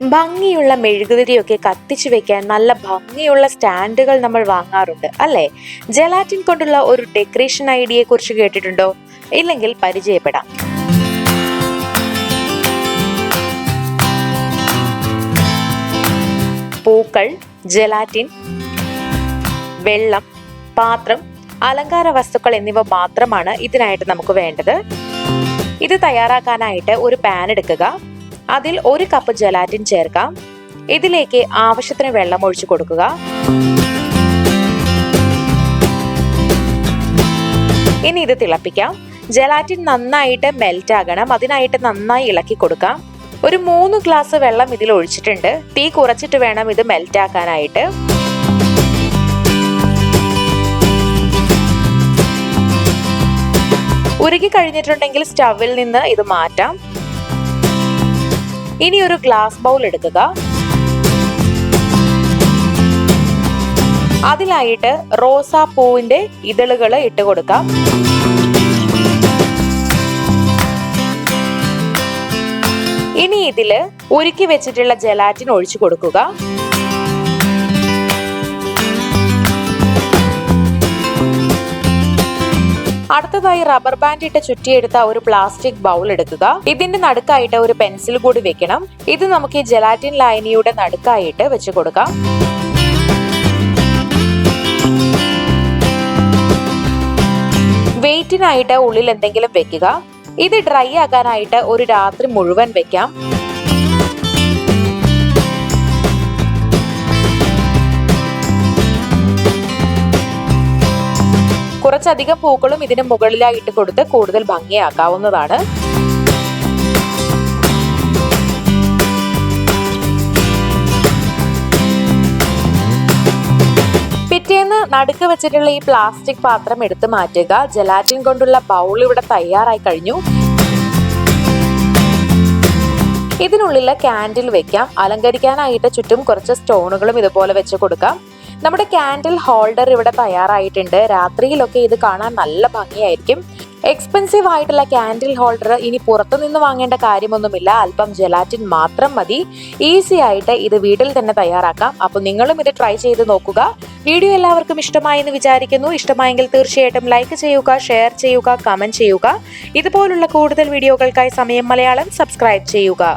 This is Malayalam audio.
ഭംഗിയുള്ള മെഴുകുതിരിയൊക്കെ കത്തിച്ചു വെക്കാൻ നല്ല ഭംഗിയുള്ള സ്റ്റാൻഡുകൾ നമ്മൾ വാങ്ങാറുണ്ട് അല്ലേ? ജെലാറ്റിൻ കൊണ്ടുള്ള ഒരു ഡെക്കറേഷൻ ഐഡിയയെ കുറിച്ച് കേട്ടിട്ടുണ്ടോ? ഇല്ലെങ്കിൽ പരിചയപ്പെടാം. പൂക്കൾ, ജെലാറ്റിൻ, വെള്ളം, പാത്രം, അലങ്കാര വസ്തുക്കൾ എന്നിവ മാത്രമാണ് ഇതിനായിട്ട് നമുക്ക് വേണ്ടത്. ഇത് തയ്യാറാക്കാനായിട്ട് ഒരു പാൻ എടുക്കുക. അതിൽ 1 കപ്പ് ജെലാറ്റിൻ ചേർക്കാം. ഇതിലേക്ക് ആവശ്യത്തിന് വെള്ളം ഒഴിച്ചു കൊടുക്കുക. ഇനി ഇത് തിളപ്പിക്കാം. ജെലാറ്റിൻ നന്നായിട്ട് മെൽറ്റ് ആകണം. അതിനായിട്ട് നന്നായി ഇളക്കി കൊടുക്കാം. ഒരു 3 ഗ്ലാസ് വെള്ളം ഇതിൽ ഒഴിച്ചിട്ടുണ്ട്. തീ കുറച്ചിട്ട് വേണം ഇത് മെൽറ്റ് ആക്കാനായിട്ട്. ഉരുകി കഴിഞ്ഞിട്ടുണ്ടെങ്കിൽ സ്റ്റവിൽ നിന്ന് ഇത് മാറ്റാം. ഇനി ഒരു ഗ്ലാസ് ബൗൾ എടുക്കുക. അതിലായിട്ട് റോസാപ്പൂവിന്റെ ഇതളുകൾ ഇട്ട് കൊടുക്കാം. ഇനി ഇതില് ഉരുക്കി വെച്ചിട്ടുള്ള ജെലാറ്റിൻ ഒഴിച്ചു കൊടുക്കുക. അടുത്തതായി റബ്ബർ ബാൻഡ് ഇട്ട് ചുറ്റിയെടുത്ത ഒരു പ്ലാസ്റ്റിക് ബൗൾ എടുക്കുക. ഇതിന്റെ നടുക്കായിട്ട് ഒരു പെൻസിൽ കൂടി വെക്കണം. ഇത് നമുക്ക് ഈ ജെലാറ്റിൻ ലായനിയുടെ നടുക്കായിട്ട് വെച്ച് കൊടുക്കാം. വെയിറ്റിനായിട്ട് ഉള്ളിൽ എന്തെങ്കിലും വെക്കുക. ഇത് ഡ്രൈ ആകാനായിട്ട് ഒരു രാത്രി മുഴുവൻ വെക്കാം. കുറച്ചധികം പൂക്കളും ഇതിന് മുകളിലായിട്ട് കൊടുത്ത് കൂടുതൽ ഭംഗിയാക്കാവുന്നതാണ്. പിറ്റേന്ന് നടുക്ക് വെച്ചിട്ടുള്ള ഈ പ്ലാസ്റ്റിക് പാത്രം എടുത്ത് മാറ്റുക. ജെലാറ്റിൻ കൊണ്ടുള്ള ബൗൾ ഇവിടെ തയ്യാറായി കഴിഞ്ഞു. ഇതിനുള്ളിൽ കാൻഡിൽ വെക്കാം. അലങ്കരിക്കാനായിട്ട് ചുറ്റും കുറച്ച് സ്റ്റോണുകളും ഇതുപോലെ വെച്ച് കൊടുക്കാം. നമ്മുടെ കാൻഡിൽ ഹോൾഡർ ഇവിടെ തയ്യാറായിട്ടുണ്ട്. രാത്രിയിലൊക്കെ ഇത് കാണാൻ നല്ല ഭംഗിയായിരിക്കും. എക്സ്പെൻസീവ് ആയിട്ടുള്ള കാൻഡിൽ ഹോൾഡർ ഇനി പുറത്തുനിന്ന് വാങ്ങേണ്ട കാര്യമൊന്നുമില്ല. അല്പം ജെലാറ്റിൻ മാത്രം മതി. ഈസി ആയിട്ട് ഇത് വീട്ടിൽ തന്നെ തയ്യാറാക്കാം. അപ്പോൾ നിങ്ങളും ഇത് ട്രൈ ചെയ്ത് നോക്കുക. വീഡിയോ എല്ലാവർക്കും ഇഷ്ടമായി എന്ന് വിചാരിക്കുന്നു. ഇഷ്ടമായെങ്കിൽ തീർച്ചയായിട്ടും ലൈക്ക് ചെയ്യുക, ഷെയർ ചെയ്യുക, കമന്റ് ചെയ്യുക. ഇതുപോലുള്ള കൂടുതൽ വീഡിയോകൾക്കായി സമയം മലയാളം സബ്സ്ക്രൈബ് ചെയ്യുക.